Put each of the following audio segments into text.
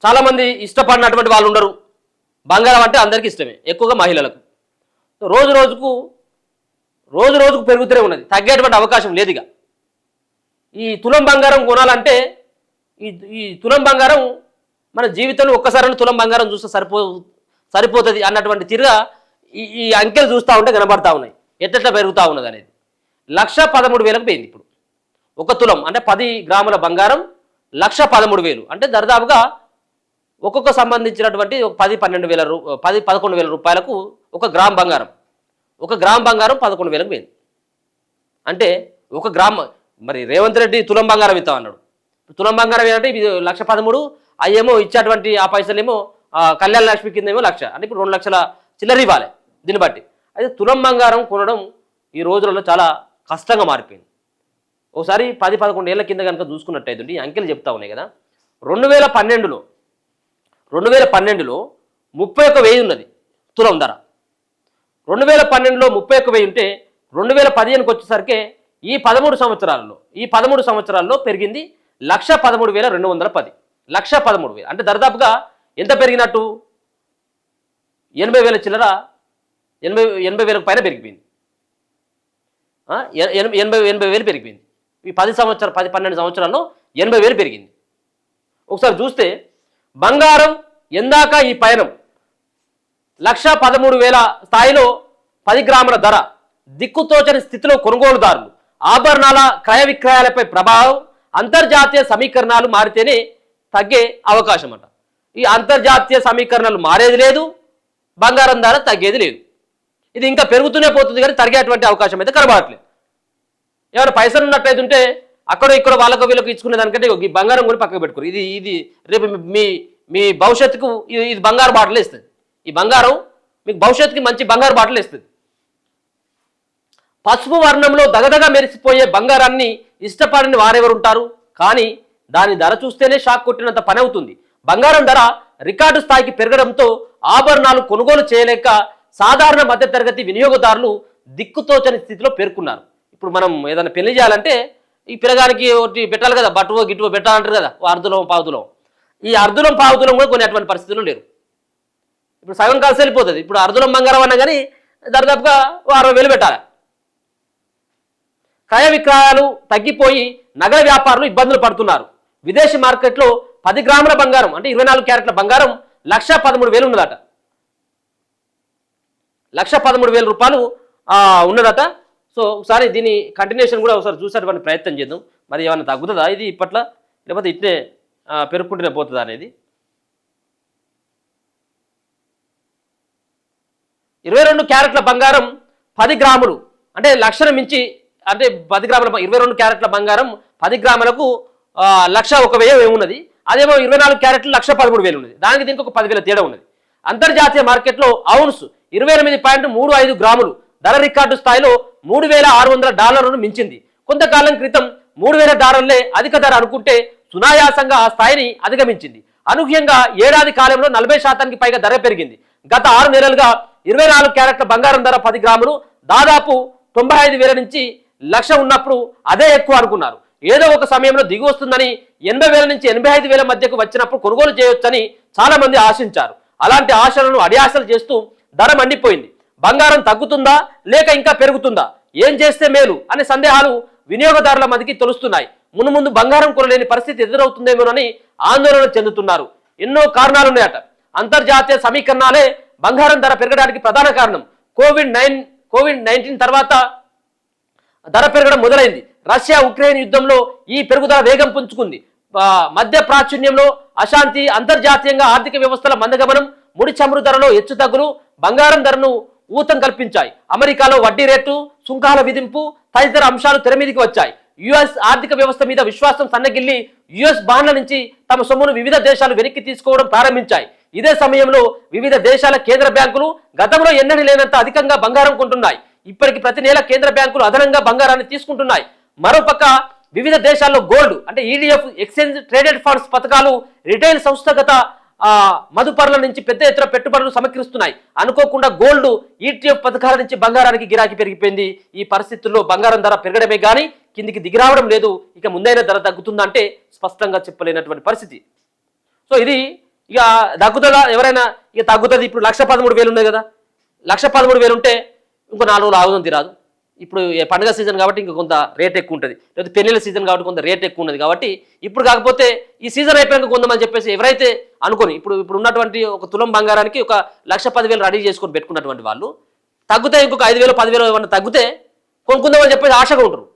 చాలామంది ఇష్టపడినటువంటి వాళ్ళు ఉండరు. బంగారం అంటే అందరికీ ఇష్టమే, ఎక్కువగా మహిళలకు. రోజు రోజుకు పెరుగుతూనే ఉన్నది, తగ్గేటువంటి అవకాశం లేదు. ఇక ఈ తులం బంగారం కొనాలంటే ఈ తులం బంగారం మన జీవితంలో ఒక్కసారి తులం బంగారం చూస్తే సరిపోతుంది అన్నటువంటి తీరుగా ఈ అంకెలు చూస్తూ ఉంటే కనబడతా ఉన్నాయి, ఎట్లా పెరుగుతూ ఉన్నది అనేది. 1,13,000కు పోయింది ఇప్పుడు ఒక తులం. అంటే 10 గ్రాముల బంగారం 1,13,000. అంటే దరిదాపుగా ఒక్కొక్క సంబంధించినటువంటి 10-11,000 రూపాయలకు ఒక గ్రామ్ బంగారం 11,000కు పోయింది. అంటే ఒక గ్రామ్. మరి రేవంత్ రెడ్డి తులం బంగారం ఇస్తాం అన్నాడు. తులం బంగారం ఏంటంటే ఇది 1,13,000, అయ్యేమో ఇచ్చేటువంటి ఆ పైసలేమో కళ్యాణ లక్ష్మి కింద ఏమో 1,00,000, అంటే ఇప్పుడు 2 లక్షల చిల్లర ఇవ్వాలి దీన్ని బట్టి. అయితే తులం బంగారం కొనడం ఈ రోజులలో చాలా కష్టంగా మారిపోయింది. ఒకసారి 10-11 ఏళ్ల కింద కనుక చూసుకున్నట్టయితే ఈ అంకెలు చెప్తా ఉన్నాయి కదా. 2012లో 31,000 ఉన్నది తులం ధర. 2012లో 31,000 ఉంటే 2015కి వచ్చేసరికి ఈ 13 సంవత్సరాల్లో పెరిగింది 1,13,210. 1,13,000 అంటే దరిదాపుగా ఎంత పెరిగినట్టు? 80,000 చిల్లర, 80,000 పైన పెరిగిపోయింది. 80,000 పెరిగిపోయింది. ఈ 10-12 సంవత్సరాల్లో 80,000 పెరిగింది. ఒకసారి చూస్తే బంగారం ఎందాక ఈ పయనం 1,13,000 స్థాయిలో 10 గ్రాముల ధర, దిక్కుతోచని స్థితిలో కొనుగోలుదారులు, ఆభరణాల క్రయ విక్రయాలపై ప్రభావం, అంతర్జాతీయ సమీకరణాలు మారితేనే తగ్గే అవకాశం అంట. ఈ అంతర్జాతీయ సమీకరణాలు మారేది లేదు, బంగారం ధర తగ్గేది లేదు. ఇది ఇంకా పెరుగుతూనే పోతుంది కానీ తగ్గేటువంటి అవకాశం అయితే కనబడట్లేదు. ఏమైనా పైసలు ఉన్నట్టయితే ఉంటే అక్కడ ఇక్కడ వాళ్ళకు వీళ్ళకి ఇచ్చుకునే దానికంటే ఈ బంగారం కూడా పక్కకు పెట్టుకోరు. ఇది రేపు మీ భవిష్యత్తుకు ఇది బంగారు బాటలు ఇస్తుంది. ఈ బంగారం మీకు భవిష్యత్తుకి మంచి బంగారు బాటలు ఇస్తుంది. పసుపు వర్ణంలో దగదగ మెరిసిపోయే బంగారాన్ని ఇష్టపడని వారెవరు ఉంటారు? కానీ దాని ధర చూస్తేనే షాక్ కొట్టినంత పని అవుతుంది. బంగారం ధర రికార్డు స్థాయికి పెరగడంతో ఆభరణాలు కొనుగోలు చేయలేక సాధారణ మధ్యతరగతి వినియోగదారులు దిక్కుతోచని స్థితిలో పేర్కొన్నారు. ఇప్పుడు మనం ఏదైనా పెళ్లి చేయాలంటే ఈ పిల్లగానికి ఒకటి పెట్టాలి కదా, బట్టువో గిట్టువో పెట్టాలంటారు కదా, అర్ధులం పావుతులం. ఈ అర్ధులం పావుతులం కూడా కొనేటువంటి పరిస్థితులు లేరు. ఇప్పుడు సగం కాల్సి వెళ్ళిపోతుంది. ఇప్పుడు అర్ధులం బంగారం అన్నా కానీ దాదాపుగా 60,000 పెట్టాలి. క్రయ విక్రయాలు తగ్గిపోయి నగర వ్యాపారులు ఇబ్బందులు పడుతున్నారు. విదేశీ మార్కెట్లో 10 గ్రాముల బంగారం అంటే 24 క్యారెట్ల బంగారం 1,13,000 ఉన్నదట. 1,13,000 రూపాయలు ఉన్నదట. సో ఒకసారి దీని కంటిన్యూషన్ కూడా ఒకసారి చూసేటువంటి ప్రయత్నం చేద్దాం. మరి ఏమైనా తగ్గుతుందా ఇది ఇప్పట్లో, లేకపోతే ఇట్నే పెరుగుకుంటూనే పోతుందా అనేది. 22 క్యారెట్ల బంగారం 10 గ్రాములు అంటే లక్షను మించి, అంటే 10 గ్రాముల 22 క్యారెట్ల బంగారం 10 గ్రాములకు 1,01,000 ఉన్నది. అదేమో 24 క్యారెట్లు 1,13,000 ఉన్నది. దానికి దీనికి ఒక 10,000 తేడా ఉన్నది. అంతర్జాతీయ మార్కెట్లో ఔన్స్ 28.35 గ్రాములు ధర రికార్డు స్థాయిలో $3,600 మించింది. కొంతకాలం క్రితం $3,000 అధిక ధర అనుకుంటే సునాయాసంగా ఆ స్థాయిని అధిగమించింది. అనూహ్యంగా ఏడాది కాలంలో 40% పైగా ధర పెరిగింది. గత 6 నెలలుగా 24 క్యారెట్ల బంగారం ధర 10 గ్రాములు దాదాపు 95,000 నుంచి 1,00,000 ఉన్నప్పుడు అదే ఎక్కువ అనుకున్నారు. ఏదో ఒక సమయంలో దిగి వస్తుందని 80,000 నుంచి 85,000 మధ్యకు వచ్చినప్పుడు కొనుగోలు చేయొచ్చని చాలా మంది ఆశించారు. అలాంటి ఆశలను అడియాసలు చేస్తూ ధర మండిపోయింది. బంగారం తగ్గుతుందా లేక ఇంకా పెరుగుతుందా, ఏం చేస్తే మేలు అనే సందేహాలు వినియోగదారుల మధ్యకి తొలుస్తున్నాయి. ముందు ముందు బంగారం కొనలేని పరిస్థితి ఎదురవుతుందేమోనని ఆందోళన చెందుతున్నారు. ఎన్నో కారణాలున్నాయట. అంతర్జాతీయ సమీకరణాలే బంగారం ధర పెరగడానికి ప్రధాన కారణం. కోవిడ్-19 తర్వాత ధర పెరగడం మొదలైంది. రష్యా ఉక్రెయిన్ యుద్ధంలో ఈ పెరుగుదల వేగం పుంజుకుంది. మధ్య ప్రాచుర్యంలో అశాంతి, అంతర్జాతీయంగా ఆర్థిక వ్యవస్థల మందగమనం, ముడి చమురు ధరలో హెచ్చుతగ్గులు బంగారం ధరను ఊతం కల్పించాయి. అమెరికాలో వడ్డీ రేటు, సుంకాల విధింపు తదితర అంశాలు తెరమీదికి వచ్చాయి. యుఎస్ ఆర్థిక వ్యవస్థ మీద విశ్వాసం సన్నగిల్లి యుఎస్ బాండ్ల నుంచి తమ సొమ్మును వివిధ దేశాలు వెనక్కి తీసుకోవడం ప్రారంభించాయి. ఇదే సమయంలో వివిధ దేశాల కేంద్ర బ్యాంకులు గతంలో ఎన్నడూ లేనంత అధికంగా బంగారం కొంటున్నాయి. ఇప్పటికి ప్రతి నెల కేంద్ర బ్యాంకులు అదనంగా బంగారాన్ని తీసుకుంటున్నాయి. మరోపక్క వివిధ దేశాల్లో గోల్డ్ అంటే ఈడీఎఫ్, ఎక్స్చేంజ్ ట్రేడెడ్ ఫండ్స్ పథకాలు రిటైల్ సంస్థగత మదుపరుల నుంచి పెద్ద ఎత్తున పెట్టుబడులు సమకరిస్తున్నాయి. అనుకోకుండా గోల్డ్ ఈటీఎఫ్ పథకాల నుంచి బంగారానికి గిరాకీ పెరిగిపోయింది. ఈ పరిస్థితుల్లో బంగారం ధర పెరగడమే కానీ కిందికి దిగిరావడం లేదు. ఇక ముందైన ధర తగ్గుతుందంటే స్పష్టంగా చెప్పలేనటువంటి పరిస్థితి. సో ఇది ఇక తగ్గుతుందా ఎవరైనా? ఇక తగ్గుతుంది. ఇప్పుడు 1,13,000 ఉన్నాయి కదా, 1,13,000 ఉంటే ఇంకో 4 రోజులు ఆగుతుంది రాదు. ఇప్పుడు పండుగ సీజన్ కాబట్టి ఇంకా కొంత రేట్ ఎక్కువ ఉంటుంది, లేదా పెళ్లిళ్ళ సీజన్ కాబట్టి కొంత రేట్ ఎక్కువ ఉన్నది కాబట్టి ఇప్పుడు కాకపోతే ఈ సీజన్ అయిపోయాక కొందామని చెప్పేసి ఎవరైతే అనుకొని ఇప్పుడు ఉన్నటువంటి ఒక తులం బంగారానికి ఒక 1,10,000 రెడీ చేసుకొని పెట్టుకున్నటువంటి వాళ్ళు తగ్గితే ఇంకొక 5,000 10,000 ఏమన్నా తగ్గితే కొనుక్కుందామని చెప్పేసి ఆశగా ఉంటారు.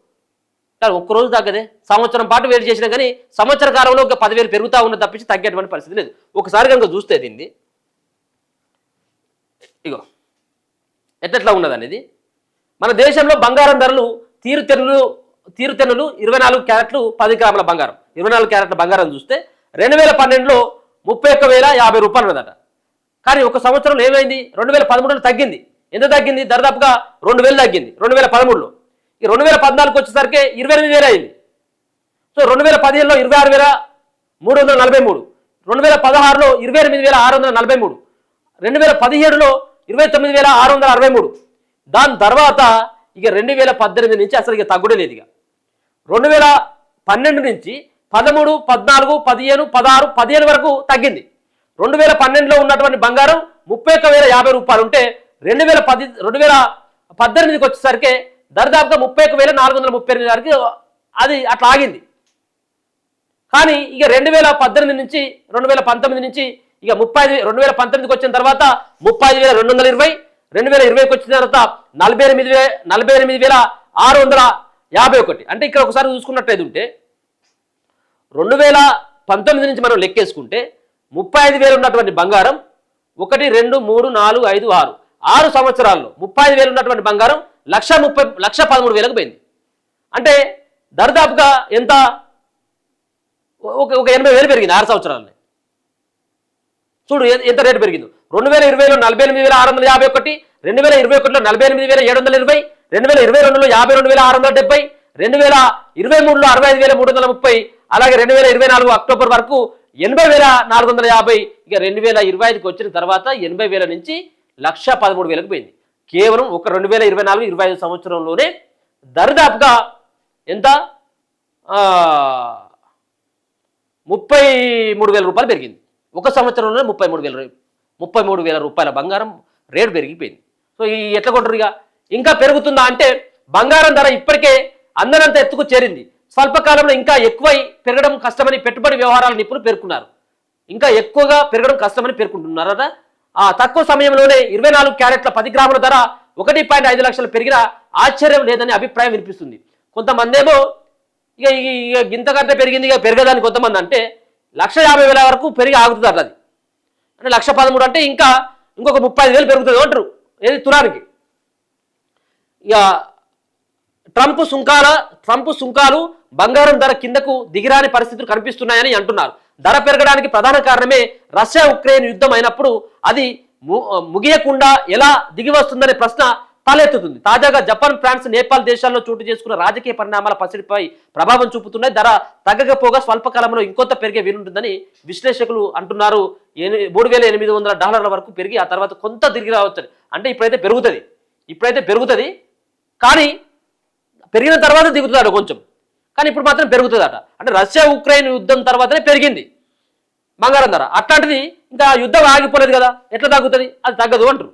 కానీ ఒక్కరోజు తగ్గదే, సంవత్సరం పాటు వెయిట్ చేసినా కానీ సంవత్సర కాలంలో ఒక 10,000 పెరుగుతూ ఉన్నది తప్పించి తగ్గేటువంటి పరిస్థితి లేదు. ఒకసారి కనుక చూస్తే దీన్ని ఇగో ఎట్లా ఉన్నది అనేది, మన దేశంలో బంగారం ధరలు తీరుతెన్నులు 24 క్యారెట్లు 10 గ్రాముల బంగారం, 24 క్యారెట్ల బంగారం చూస్తే 2012లో 31,050 రూపాయలు ఉన్నదట. కానీ ఒక సంవత్సరంలో ఏమైంది? 2013లో తగ్గింది. ఎంత తగ్గింది? దాదాపుగా 2,000 తగ్గింది 2013లో. ఈ 2014కి వచ్చేసరికి 28,000 అయింది. సో 2015లో 26,343, 2016లో 28,643, 2017లో 29,663. దాని తర్వాత ఇక 2018 నుంచి అసలు ఇక తగ్గుడే లేదు. ఇక 2012 నుంచి 13, 14, 15, 16, 17 వరకు తగ్గింది. 2012లో ఉన్నటువంటి బంగారం 31,050 రూపాయలు ఉంటే 2018కి వచ్చేసరికి దాదాపుగా 31,438 వరకు అది అట్లా ఆగింది. కానీ ఇక 2018 నుంచి 2019 నుంచి ఇక 2019కి వచ్చిన తర్వాత 35,220, 2020కి వచ్చిన తర్వాత 48,651. అంటే ఇక్కడ ఒకసారి చూసుకున్నట్లయితే ఉంటే 2019 నుంచి మనం లెక్కేసుకుంటే 35,000 ఉన్నటువంటి బంగారం 1, 2, 3, 4, 5, 6 సంవత్సరాల్లో 35,000 ఉన్నటువంటి బంగారం 1,13,000కు పోయింది. అంటే దరిదాపుగా ఎంత? ఒక 80,000 పెరిగింది 6 సంవత్సరాలని. చూడు ఎంత రేటు పెరిగింది. 2020లో 48,651, 2021లో 48,720, 2022లో 52,670, 2023లో 65,330, అలాగే 2024 అక్టోబర్ వరకు 80,450. ఇక 2025కి వచ్చిన తర్వాత 80,000 నుంచి 1,13,000కు పోయింది. కేవలం ఒక 2024-25 సంవత్సరంలోనే దరిదాపుగా ఎంత? 33,000 రూపాయలు పెరిగింది. ఒక సంవత్సరంలోనే 33,000 రూపాయల బంగారం రేటు పెరిగిపోయింది. సో ఈ ఎట్లా కొంటారు? ఇక ఇంకా పెరుగుతుందా అంటే బంగారం ధర ఇప్పటికే అందనంత ఎత్తుకు చేరింది. స్వల్పకాలంలో ఇంకా ఎక్కువై పెరగడం కష్టమని పెట్టుబడి వ్యవహారాల నిపుణులు పేర్కొన్నారు. ఇంకా ఎక్కువగా పెరగడం కష్టమని పేర్కొంటున్నారట. ఆ తక్కువ సమయంలోనే 24 క్యారెట్ల 10 గ్రాముల ధర 1.5 లక్షలు పెరిగినా ఆశ్చర్యం లేదని అభిప్రాయం వినిపిస్తుంది. కొంతమంది ఏమో ఇక ఇంతకంటే పెరిగింది ఇక పెరగదని, కొంతమంది అంటే 1,50,000 వరకు పెరిగి ఆగుతుంది అది. అంటే 1,13,000 అంటే ఇంకా ఇంకొక 35,000 పెరుగుతుంది అంటారు. ఏది తులానికి. ఇక ట్రంప్ సుంకాలు బంగారం ధర కిందకు దిగిరాని పరిస్థితులు కనిపిస్తున్నాయని అంటున్నారు. ధర పెరగడానికి ప్రధాన కారణమే రష్యా ఉక్రెయిన్ యుద్ధం అయినప్పుడు అది ముగియకుండా ఎలా దిగి వస్తుందనే ప్రశ్న తలెత్తుతుంది. తాజాగా జపాన్, ఫ్రాన్స్, నేపాల్ దేశాల్లో చోటు చేసుకున్న రాజకీయ పరిణామాల పసిడిపై ప్రభావం చూపుతున్నాయి. ధర తగ్గకపోగా స్వల్పకాలంలో ఇంకొంత పెరిగే వీలుంటుందని విశ్లేషకులు అంటున్నారు. $3,800 వరకు పెరిగి ఆ తర్వాత కొంత తిరిగి రావచ్చు. అంటే ఇప్పుడైతే పెరుగుతుంది కానీ పెరిగిన తర్వాత దిగుతుందట కొంచెం, కానీ ఇప్పుడు మాత్రం పెరుగుతుందట. అంటే రష్యా ఉక్రెయిన్ యుద్ధం తర్వాతనే పెరిగింది బంగారం ధర. అట్లాంటిది ఇంకా యుద్ధం ఆగిపోలేదు కదా, ఎట్లా తగ్గుతుంది? అది తగ్గదు అంటారు.